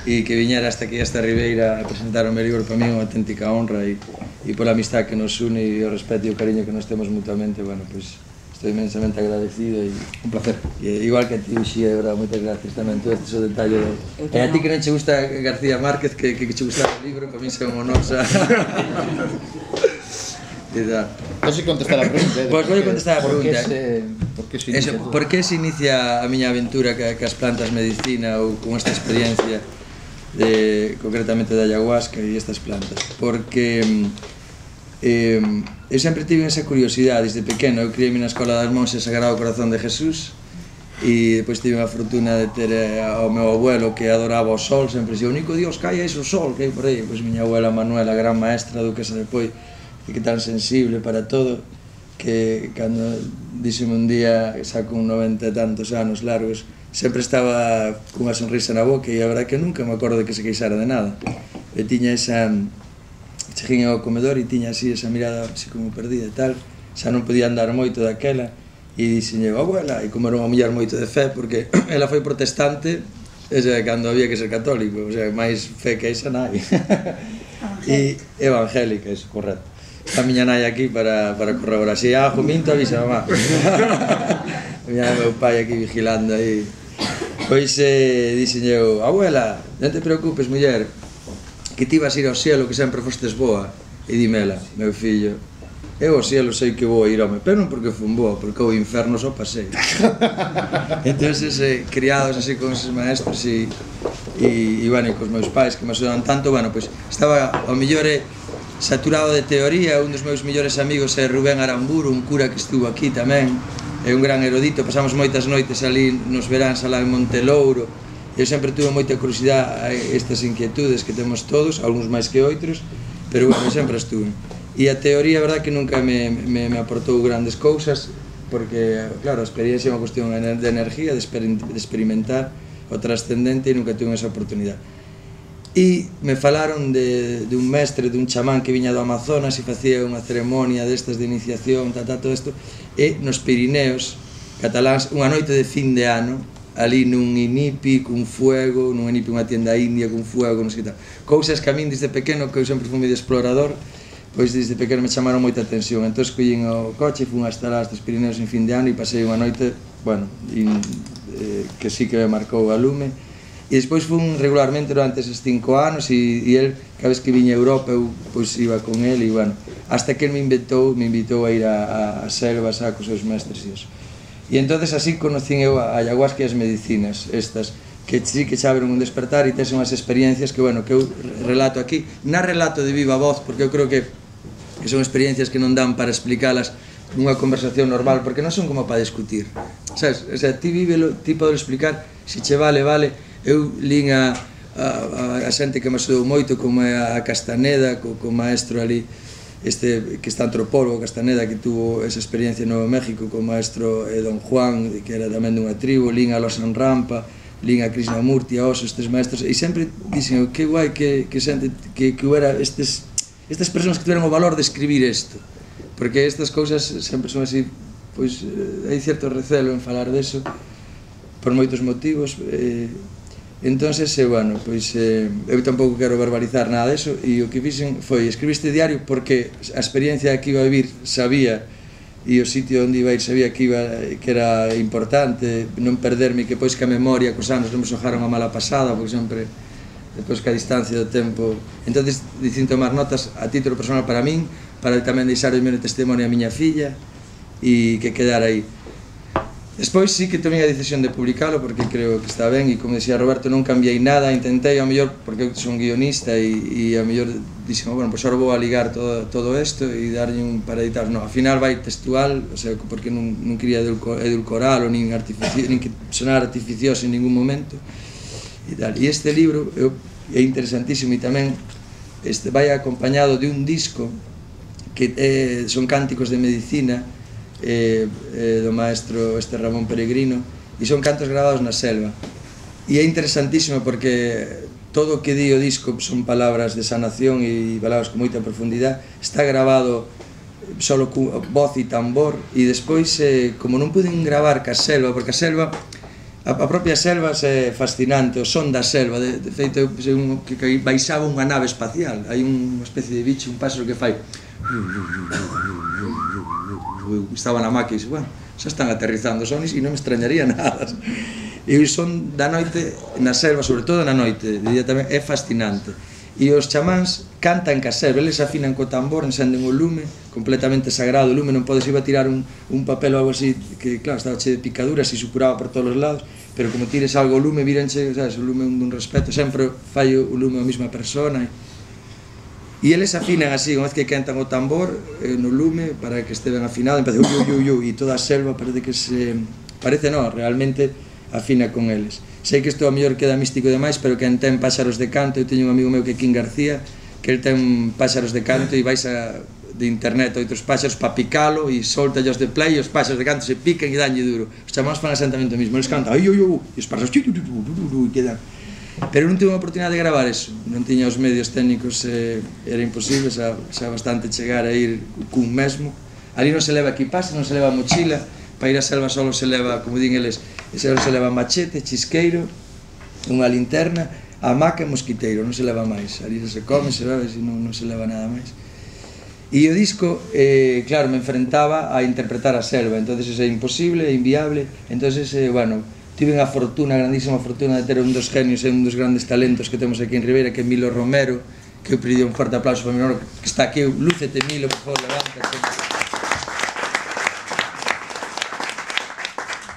e que viñera hasta aquí, hasta Ribeira, a presentar o meu libro, para mí é unha auténtica honra, e pola amistad que nos une e o respeto e o cariño que nos temos mutuamente, bueno, pois estou inmensamente agradecido e un placer. Igual que a ti, Uxía, de verdad, moitas gracias tamén, todo este o detalle e a ti que non che gusta García Márquez, que che gusta o libro, para mí é un honor, xa. Non sei contestar a pregunta. Pois vou contestar a pregunta. Por que se inicia a miña aventura cas plantas medicina ou con esta experiencia concretamente da ayahuasca e estas plantas? Porque eu sempre tive esa curiosidade desde pequeno. Eu criei na Escola das Monxas Sagrado Corazón de Jesús e depois tive a fortuna de ter ao meu abuelo que adoraba o sol, sempre dixía, o único dios que hai é o sol, que hai por aí. Pois miña abuela Manuela, gran maestra, duquesa de Poi, e que tan sensible para todo, que cando díxeme un día, xa con 90 e tantos anos largos, sempre estaba cunha sonrisa na boca e a verdad que nunca me acordo de que se queixara de nada. E tiña esa... cheguei ao comedor e tiña así esa mirada así como perdida e tal, xa non podía andar moito daquela e dixenlle, abuela, e como era unha muller moito de fe, porque ela foi protestante cando había que ser católico, o sea, máis fe que esa nai. E evangélica, iso, correcto. A miña nai aquí para corroborar. Se ajo minto, avisa mamá. Miña meu pai aquí vigilando aí. Pois dixenlle eu, abuela, non te preocupes, muller, que ti vas ir ao cielo, que sempre fostes boa. E dimela, meu fillo, eu ao cielo sei que vou ir, home, pero non porque fun boa, porque o inferno só pasei. Entón, criados así con esos maestros e bueno, cos meus pais que me axudan tanto, bueno, pois estaba ao mellor saturado de teoría. Un dos meus mellores amigos é Rubén Aramburu, un cura que estuvo aquí tamén, é un gran erudito, pasamos moitas noites ali nos veráns alá en Montelouro. Eu sempre tuve moita curiosidade a estas inquietudes que temos todos, algúns máis que outros, pero bueno, sempre estuve. E a teoría, a verdad, que nunca me aportou grandes cousas, porque, claro, a experiencia é unha cuestión de energía, de experimentar o trascendente, e nunca tuve esa oportunidade. E me falaron dun mestre, dun chamán que viña do Amazonas e facía unha ceremonia destas de iniciación, todo isto, e nos Pirineos cataláns, unha noite de fin de ano, ali nun inipi, cun fuego, nun inipi, unha tienda india, cun fuego, non sei tal. Cousas que a min desde pequeno, que eu sempre fui medio explorador, pois desde pequeno me chamaron moita atención. Entón, collín o coche e fun hasta lá, hasta os Pirineos en fin de ano, e pasei unha noite, bueno, que sí que me marcou a lume. E despois fun regularmente durante eses 5 anos e el, cada vez que viña a Europa, eu pois iba con el e, bueno, hasta que el me invitou a ir a selvas, cos seus mestres e iso. E entonces así conocín eu a ayahuasca e as medicinas estas, que sí que xa abren un despertar e tes unhas experiencias que, bueno, que eu relato aquí, na relato de viva voz, porque eu creo que son experiencias que non dan para explicalas nunha conversación normal, porque non son como para discutir, sabes? O sea, ti vívelo, ti podelo explicar, se che vale, vale. Eu lín a xente que me axudou moito, como a Castaneda, co maestro ali, que está antropólogo, Castaneda, que tuvo esa experiencia en Nuevo México, co maestro Don Juan, que era tamén dunha tribu, lín a Losan Rampa, lín a Krishnamurti, a Osho, estes maestros, e sempre dixen, que guai que hubiera estas persoas que tuveran o valor de escribir isto, porque estas cousas sempre son así, pois hai certo recelo en falar deso, por moitos motivos. Entonces, bueno, pois eu tampouco quero verbalizar nada deso, e o que fixen foi escribir este diario porque a experiencia que iba a vivir sabía, e o sitio onde iba a ir sabía que era importante non perderme, que pois que a memoria cos anos non me xojaron a mala pasada, porque sempre depois que a distancia do tempo, entonces dicín tomar notas a título personal para min, para tamén deixar o meu testemunho a miña filla e que quedara aí. Despois sí que tomei a decisión de publicalo porque creo que está ben, e como decía Roberto, non cambiei nada, intentei ao mellor, porque eu son guionista e ao mellor dixen, bueno, pois ahora vou a ligar todo isto e darlle un para editar. No, ao final vai textual, o sea, porque non quería edulcoralo, nin que sonar artificioso en ningún momento e tal. E este libro é interesantísimo e tamén vai acompañado de un disco que son cánticos de medicina do maestro Ramón Peregrino, e son cantos gravados na selva, e é interesantísimo porque todo o que di o disco son palabras de sanación e palabras con moita profundidade, está grabado solo con voz e tambor, e despois como non puden gravar ca selva, porque a selva A propia selva é fascinante, o son da selva. De feito, que baixaba unha nave espacial. Hai unha especie de bicho, un páxaro que fai... Estaba na máquina e disse, bueno, xa están aterrizando os ovnis e non me extrañaría nada. E o son da noite na selva, sobre todo na noite, de día tamén, é fascinante. E os chamáns cantan ca selva, eles afinan co tambor, encenden o lume, completamente sagrado o lume, non podes ir a tirar un papel ou algo así, que claro, estaba che de picaduras e supuraba por todos os lados, pero como tires algo o lume, víranche, sabes, o lume dun respeto, sempre fai o lume a mesma persona, e eles afinan así, unha vez que cantan o tambor no lume, para que este ben afinado, empeza e toda a selva parece que se... parece non, realmente afina con eles. Sei que isto a mellor queda místico demais, pero quen ten páxaros de canto, eu teño un amigo meu que é Quín García, que el ten páxaros de canto e vais de internet a outros páxaros para picalo e soltallos de play e os páxaros de canto se pican e danlle duro. Os chamáns fan exactamente o mismo, eles cantan e os páxaros e quedan. Pero non tive a oportunidade de gravar eso, non tiña os medios técnicos, era imposible, xa bastante chegar a ir cun mesmo. Ali non se leva equipaxe, non se leva mochila, para ir a selva solo se leva, como din eles, se leva machete, chisqueiro, unha linterna, hamaca e mosquiteiro, non se leva máis. Ali se come, se bebe, non se leva nada máis. E o disco, claro, me enfrentaba a interpretar a selva, entonces é imposible, é inviable, entonces, bueno, tive a fortuna, a grandísima fortuna de ter un dos genios e un dos grandes talentos que temos aquí en Ribeira, que é Milo Romero, que eu pediría un forte aplauso para Milo, que está aquí, lúcete Milo, por favor, levántate.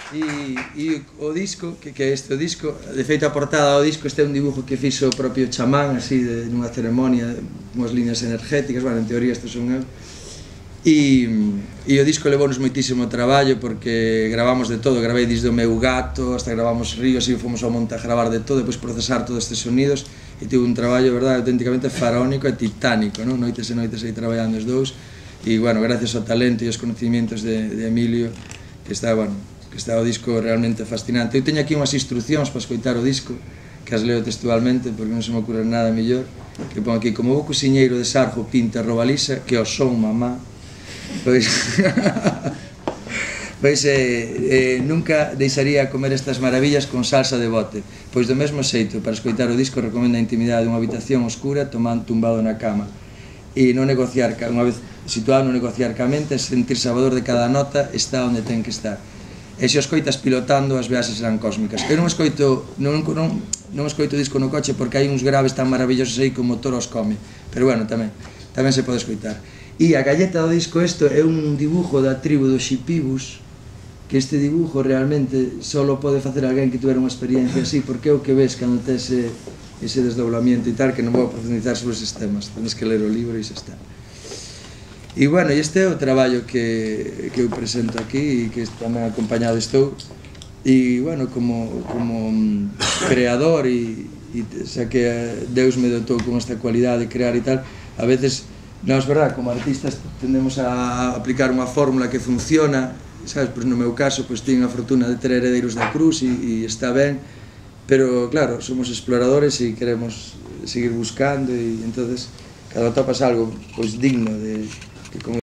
E o disco, que é este o disco, de feito a portada do disco, este é un dibujo que fixo o propio chamán, así, nunha ceremonia, unhas líneas energéticas, bueno, en teoría estes son eu. E o disco levounos moitísimo traballo porque gravamos de todo, gravei desde o meu gato hasta gravamos ríos e fomos ao monte a gravar de todo, depois procesar todos estes sonidos e tive un traballo, verdade, auténticamente faraónico e titánico, non? Noites e noites aí traballando os dous e, bueno, gracias ao talento e aos conocimientos de Emilio que está, bueno, que está o disco realmente fascinante. Eu teño aquí unhas instruccións para escoitar o disco que as leo textualmente porque non se me ocurre nada mellor, que pon aquí: como bo cociñeiro de sarjo pinta robalisa que o son mamá. Pois nunca deixaría comer estas maravillas con salsa de bote, pois do mesmo xeito, para escoitar o disco recomenda a intimidade dunha habitación oscura tumbado na cama e non negociar, unha vez situado non negociar ca mente, sentir sabor de cada nota está onde ten que estar. E se o escoitas pilotando, as viaxes serán cósmicas. Eu non escoito o disco no coche porque hai uns graves tan maravillosos aí que o motor os come, pero bueno, tamén se pode escoitar. E a galleta do disco, isto é un dibujo da tribu dos Xipibus, que este dibujo realmente só pode facer alguén que tuviera unha experiencia así, porque é o que ves cando tes ese desdoblamiento e tal, que non vou profundizar sobre eses temas, tens que ler o libro e xa está. E, bueno, este é o traballo que eu presento aquí e que tamén acompañado estou. E, bueno, como creador e xa que Deus me dotou con esta cualidade de crear e tal, a veces nós, verdad, como artistas tendemos a aplicar unha fórmula que funciona, sabes, pois no meu caso, pois teño a fortuna de ter heredeiros da Cruz e está ben, pero claro, somos exploradores e queremos seguir buscando e entonces cada topas algo pois digno de que como